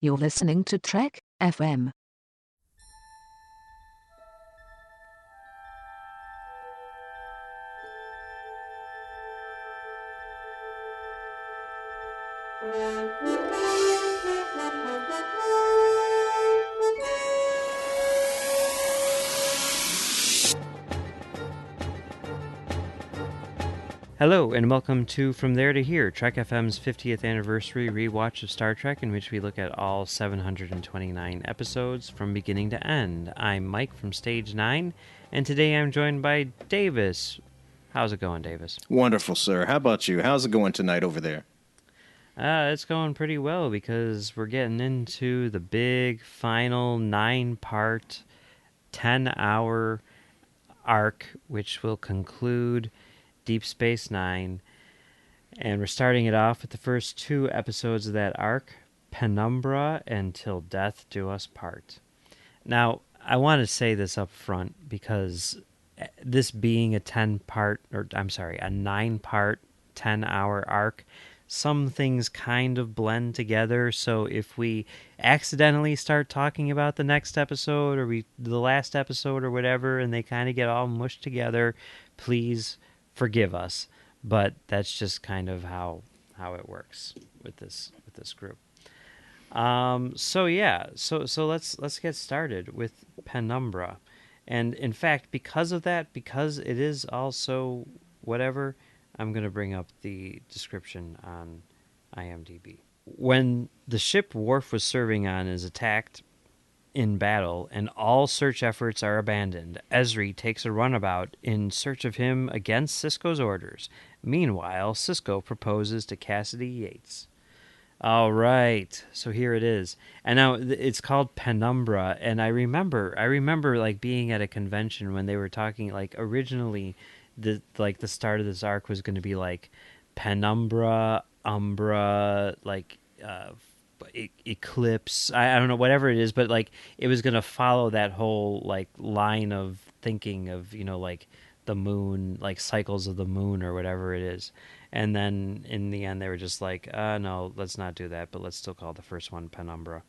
You're listening to Trek FM. Hello, and welcome to From There to Here, Trek FM's 50th anniversary rewatch of Star Trek, in which we look at all 729 episodes from beginning to end. I'm Mike from Stage 9, and today I'm joined by Davis. How's it going, Davis? Wonderful, sir. How about you? How's it going tonight over there? It's going pretty well, because we're getting into the big final 9-part, 10-hour arc, which will conclude Deep Space Nine, and we're starting it off with the first 2 episodes of that arc, Penumbra and Till Death Do Us Part. Now, I want to say this up front because this being a 9-part, 10-hour arc, some things kind of blend together, so if we accidentally start talking about the next episode or the last episode or whatever, and they kind of get all mushed together, please forgive us, but that's just kind of how it works with this group. So let's get started with Penumbra, and in fact, because it is also whatever, I'm going to bring up the description on IMDb. When the ship Worf was serving on is attacked in battle, and all search efforts are abandoned, Ezri takes a runabout in search of him against Sisko's orders. Meanwhile, Sisko proposes to Cassidy Yates. All right, so here it is, and now it's called Penumbra. And I remember like being at a convention when they were talking, like originally, the start of this arc was going to be like Penumbra, Umbra, like Eclipse, I don't know, whatever it is, but like it was going to follow that whole like line of thinking of, like the moon, like cycles of the moon or whatever it is. And then in the end they were just like, no, let's not do that, but let's still call the first one Penumbra.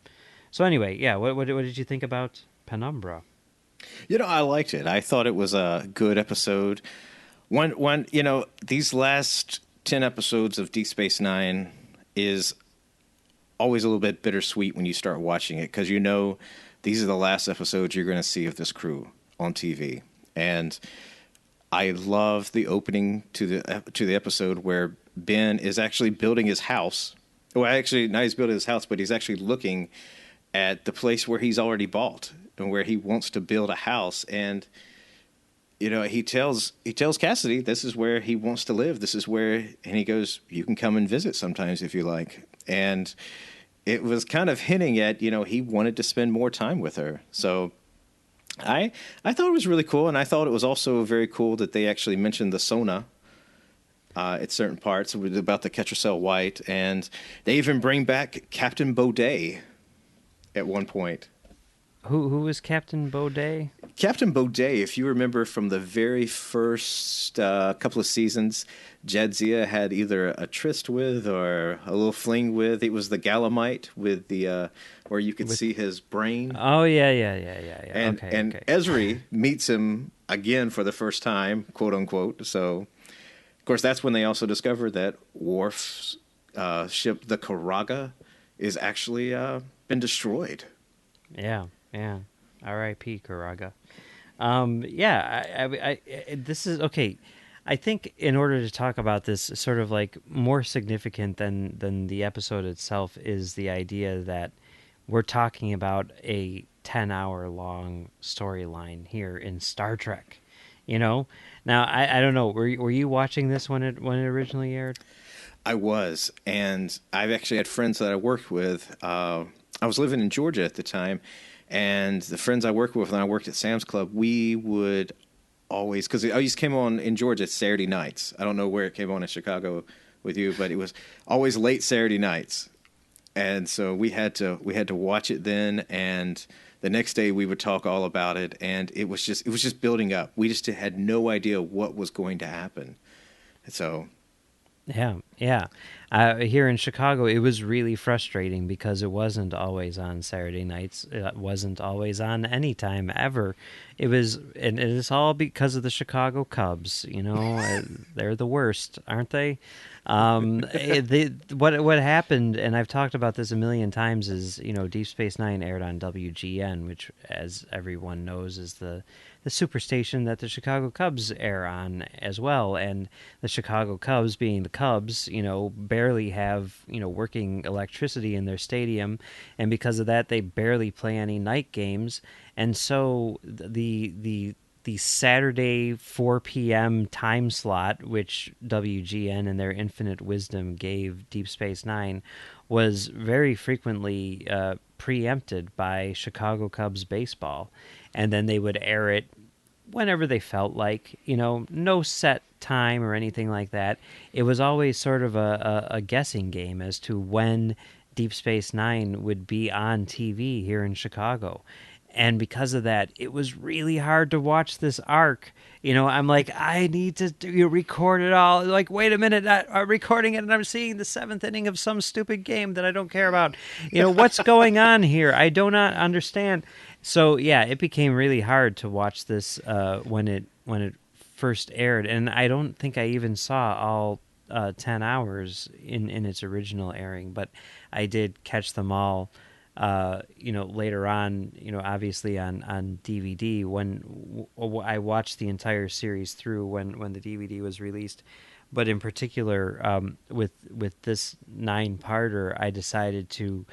So anyway, yeah, what did you think about Penumbra? I liked it. I thought it was a good episode. When these last 10 episodes of Deep Space Nine is always a little bit bittersweet when you start watching it, because these are the last episodes you're going to see of this crew on TV. And I love the opening to the episode where Ben is actually building his house. Well, actually, not he's building his house, but he's actually looking at the place where he's already bought and where he wants to build a house. And he tells Cassidy this is where he wants to live. This is where, and he goes, you can come and visit sometimes if you like. And it was kind of hinting at, he wanted to spend more time with her. So I thought it was really cool, and I thought it was also very cool that they actually mentioned the Sona at certain parts about the Ketracel White, and they even bring back Captain Baudet at one point. Who was Captain Baudet? Captain Baudet, if you remember from the very first couple of seasons, Jadzia had either a tryst with or a little fling with. It was the Galamite with the where you could see his brain. Oh yeah. And Ezri meets him again for the first time, quote unquote. So, of course, that's when they also discovered that Worf's ship, the Karaga, is actually been destroyed. Yeah. R.I.P. Karaga. This is okay. I think in order to talk about this, sort of like more significant than the episode itself is the idea that we're talking about a 10-hour long storyline here in Star Trek. Now I don't know. Were you watching this when it originally aired? I was, and I've actually had friends that I worked with. I was living in Georgia at the time. And the friends I worked with when I worked at Sam's Club, we would always, because it always came on in Georgia Saturday nights. I don't know where it came on in Chicago with you, but it was always late Saturday nights. And so we had to watch it then, and the next day we would talk all about it, and it was just building up. We just had no idea what was going to happen. And so Yeah. Yeah. Here in Chicago, it was really frustrating because it wasn't always on Saturday nights. It wasn't always on any time ever. And it's all because of the Chicago Cubs. They're the worst, aren't they? What happened, and I've talked about this a million times, is Deep Space Nine aired on WGN, which, as everyone knows, is the superstation that the Chicago Cubs air on as well. And the Chicago Cubs, being the Cubs, barely have working electricity in their stadium, and because of that, they barely play any night games. And so the Saturday 4 p.m. time slot, which WGN in their infinite wisdom gave Deep Space Nine, was very frequently preempted by Chicago Cubs baseball. And then they would air it whenever they felt like, no set time or anything like that. It was always sort of a guessing game as to when Deep Space Nine would be on TV here in Chicago. And because of that, it was really hard to watch this arc. I'm like, I need to record it all. Like, wait a minute, I'm recording it and I'm seeing the 7th inning of some stupid game that I don't care about. What's going on here? I do not understand. So yeah, it became really hard to watch this when it first aired, and I don't think I even saw all 10 hours in its original airing, but I did catch them all. Later on, obviously on DVD when I watched the entire series through when the DVD was released. But in particular, with this 9-parter, I decided to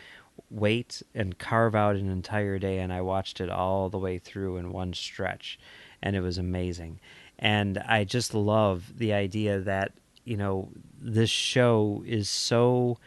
wait and carve out an entire day, and I watched it all the way through in one stretch, and it was amazing. And I just love the idea that this show is so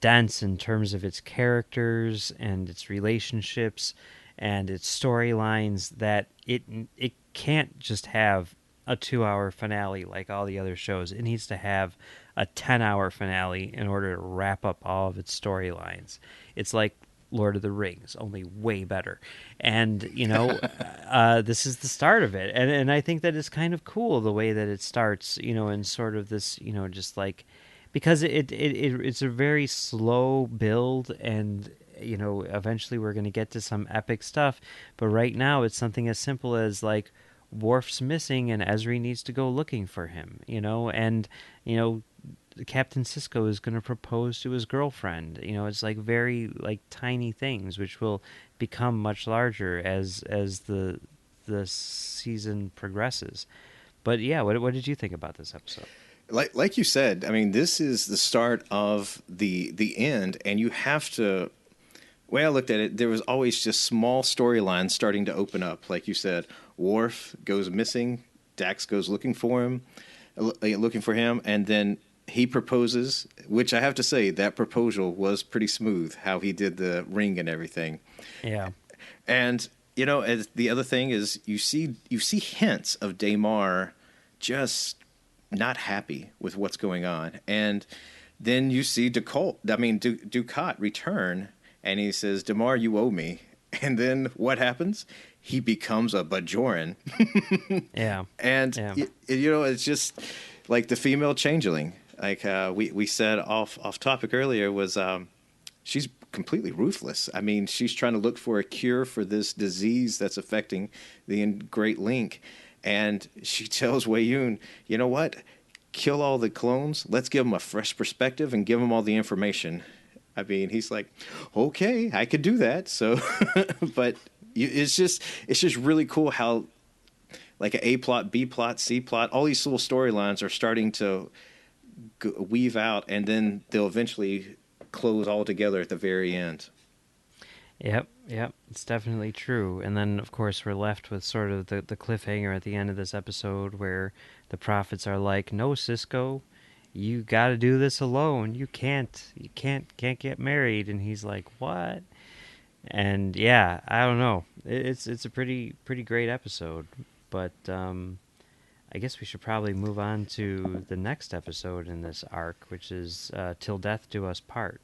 dense in terms of its characters and its relationships and its storylines that it can't just have a 2-hour finale like all the other shows. It needs to have a 10-hour finale in order to wrap up all of its storylines. It's like Lord of the Rings, only way better. And, this is the start of it. And I think that it's kind of cool the way that it starts, in sort of this, just like, because it's a very slow build, and eventually we're going to get to some epic stuff, but right now it's something as simple as like Worf's missing and Ezri needs to go looking for him, and Captain Sisko is going to propose to his girlfriend. It's like very like tiny things which will become much larger as the season progresses. But yeah, what did you think about this episode? Like you said, I mean, this is the start of the end, and you have to. The way I looked at it, there was always just small storylines starting to open up. Like you said, Worf goes missing, Dax goes looking for him, and then he proposes. Which I have to say, that proposal was pretty smooth. How he did the ring and everything. Yeah, and as the other thing is, you see hints of Damar just not happy with what's going on. And then you see Dukat return, and he says, Damar, you owe me. And then what happens? He becomes a Bajoran. Yeah. And, yeah. It's just like the female changeling. Like we said off topic earlier, was she's completely ruthless. I mean, she's trying to look for a cure for this disease that's affecting the Great Link. And she tells Wei-Yun, you know what? Kill all the clones. Let's give them a fresh perspective and give them all the information. I mean, he's like, okay, I could do that. So, but it's just really cool how like an A plot, B plot, C plot, all these little storylines are starting to weave out, and then they'll eventually close all together at the very end. Yep, it's definitely true. And then, of course, we're left with sort of the cliffhanger at the end of this episode where the prophets are like, no, Sisko, you got to do this alone. You can't get married. And he's like, what? And yeah, I don't know. It's a pretty great episode. But I guess we should probably move on to the next episode in this arc, which is Till Death Do Us Part.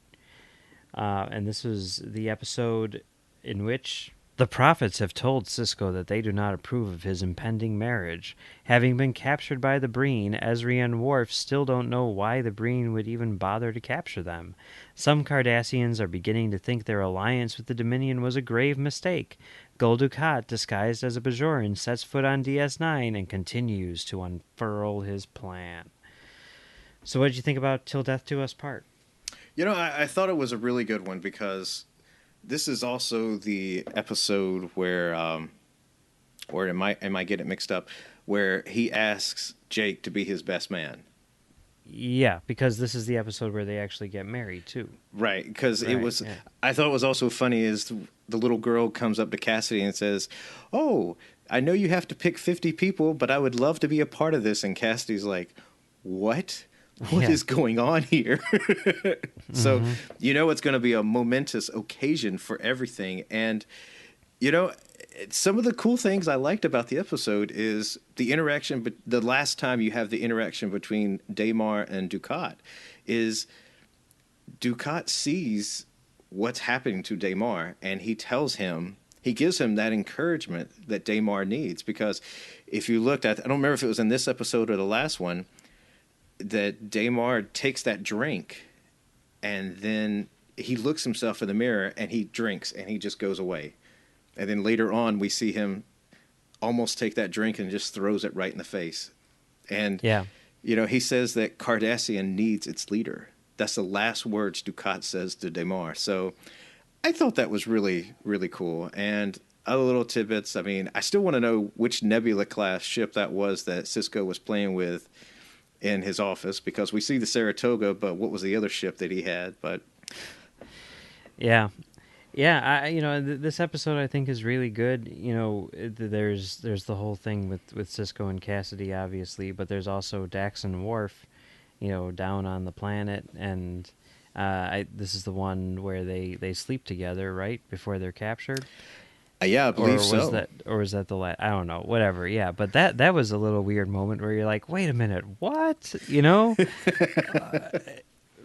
And this was the episode in which The prophets have told Sisko that they do not approve of his impending marriage. Having been captured by the Breen, Ezri and Worf still don't know why the Breen would even bother to capture them. Some Cardassians are beginning to think their alliance with the Dominion was a grave mistake. Gul Dukat, disguised as a Bajoran, sets foot on DS9 and continues to unfurl his plan. So what did you think about Till Death Do Us Part? I thought it was a really good one because this is also the episode where, or am I getting it mixed up, where he asks Jake to be his best man. Yeah, because this is the episode where they actually get married, too. Right, because it was, yeah. I thought it was also funny is the little girl comes up to Cassidy and says, "Oh, I know you have to pick 50 people, but I would love to be a part of this." And Cassidy's like, "What? What is going on here?" So, it's going to be a momentous occasion for everything. And, some of the cool things I liked about the episode is the interaction, but the last time you have the interaction between Daymar and Dukat is Dukat sees what's happening to Daymar, and he gives him that encouragement that Daymar needs. Because if you looked at, I don't remember if it was in this episode or the last one, that Daymar takes that drink and then he looks himself in the mirror and he drinks and he just goes away. And then later on we see him almost take that drink and just throws it right in the face. And, he says that Cardassian needs its leader. That's the last words Dukat says to Daymar. So I thought that was really, really cool. And other little tidbits, I still want to know which Nebula class ship that was that Sisko was playing with in his office, because we see the Saratoga, but what was the other ship that he had? But this episode I think is really good. There's the whole thing with Sisko and Cassidy, obviously, but there's also Dax and Worf, down on the planet, and this is the one where they sleep together, right, before they're captured. Yeah, I believe so. Or was that the last? I don't know. Whatever. Yeah, but that was a little weird moment where you're like, wait a minute, what?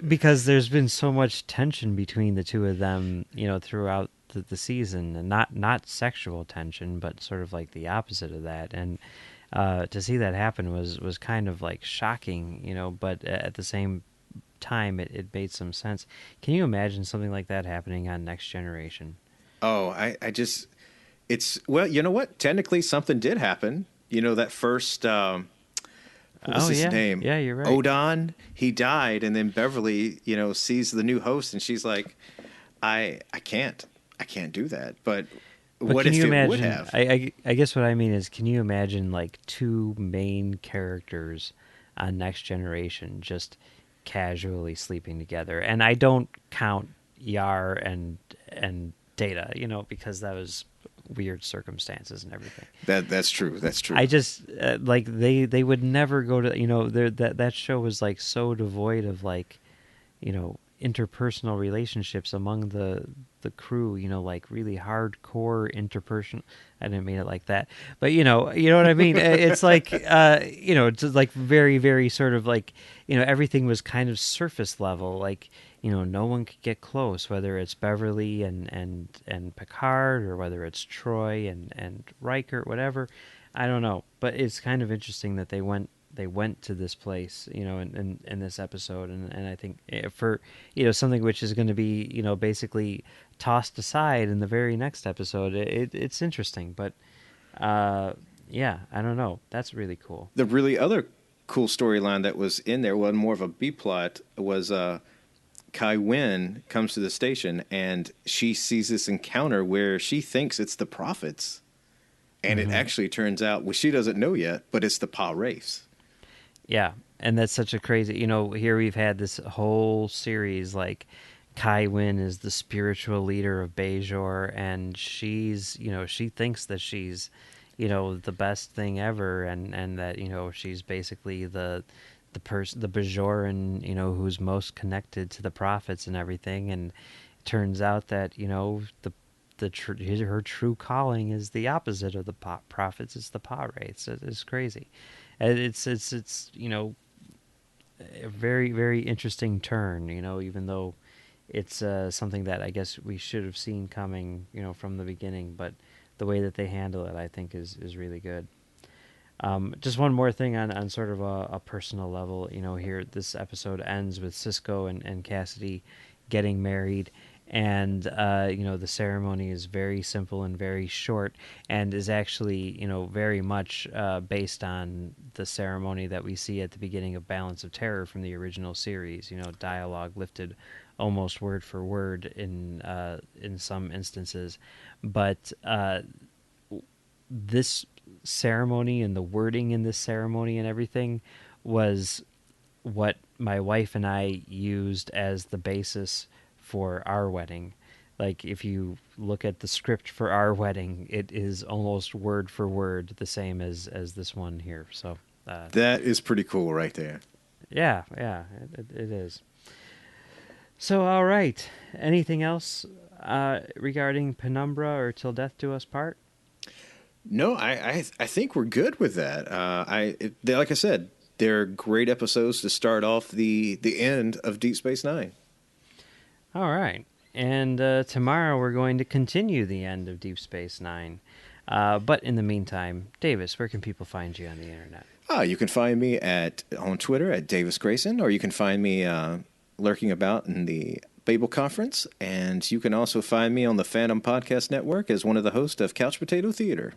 Because there's been so much tension between the two of them, throughout the season, and not sexual tension, but sort of like the opposite of that. And to see that happen was kind of like shocking, but at the same time, it made some sense. Can you imagine something like that happening on Next Generation? Oh, well, you know what? Technically, something did happen. That first, what was his name? Yeah, you're right. Odon, he died, and then Beverly, sees the new host, and she's like, I can't do that. But what if it would have? I guess what I mean is, can you imagine like two main characters on Next Generation just casually sleeping together? And I don't count Yar and Data, because that was weird circumstances and everything. That's true. I just like they would never go to that show was like so devoid of like interpersonal relationships among the crew, like really hardcore interpersonal. I didn't mean it like that, but you know what I mean. It's like just like very, very sort of like everything was kind of surface level, like no one could get close, whether it's Beverly and Picard, or whether it's Troy and Riker, whatever. I don't know, but it's kind of interesting that they went to this place, in this episode, and I think for something which is going to be basically tossed aside in the very next episode, it's interesting, but I don't know, that's really cool. The really other cool storyline that was in there, well, more of a B plot, was Kai Wynn comes to the station and she sees this encounter where she thinks it's the prophets, and it actually turns out, well, she doesn't know yet, but it's the Pa Wraiths. Yeah, and that's such a crazy, here we've had this whole series, like, Kai Wynn is the spiritual leader of Bajor, and she's, she thinks that she's, the best thing ever, and that, she's basically the Bajoran, who's most connected to the prophets and everything, and it turns out that, her true calling is the opposite of the prophets. It's the Pa Wraiths. It's crazy. It's a very, very interesting turn, even though it's something that I guess we should have seen coming, from the beginning. But the way that they handle it, I think, is really good. Just one more thing on sort of a personal level. Here this episode ends with Cisco and Cassidy getting married, and the ceremony is very simple and very short, and is actually very much based on the ceremony that we see at the beginning of Balance of Terror from the original series. Dialogue lifted almost word for word in some instances, but this ceremony and the wording in this ceremony and everything was what my wife and I used as the basis for our wedding. Like, if you look at the script for our wedding, it is almost word for word the same as this one here. So that is pretty cool right there. Yeah, it is. So, all right. Anything else regarding Penumbra or Till Death Do Us Part? No, I think we're good with that. Like I said, they're great episodes to start off the end of Deep Space Nine. All right. And tomorrow we're going to continue the end of Deep Space Nine. But in the meantime, Davis, where can people find you on the internet? You can find me on Twitter at Davis Grayson, or you can find me lurking about in the Babel Conference, and you can also find me on the Phantom Podcast Network as one of the hosts of Couch Potato Theater.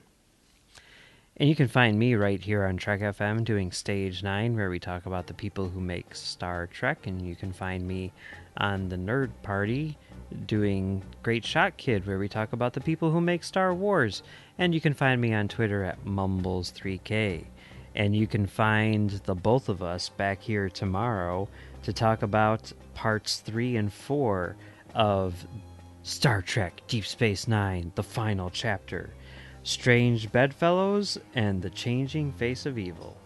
And you can find me right here on Trek FM doing Stage 9, where we talk about the people who make Star Trek. And you can find me on the Nerd Party doing Great Shot Kid, where we talk about the people who make Star Wars. And you can find me on Twitter at Mumbles3K. And you can find the both of us back here tomorrow to talk about parts 3 and 4 of Star Trek Deep Space Nine, the final chapter. Strange Bedfellows and the Changing Face of Evil.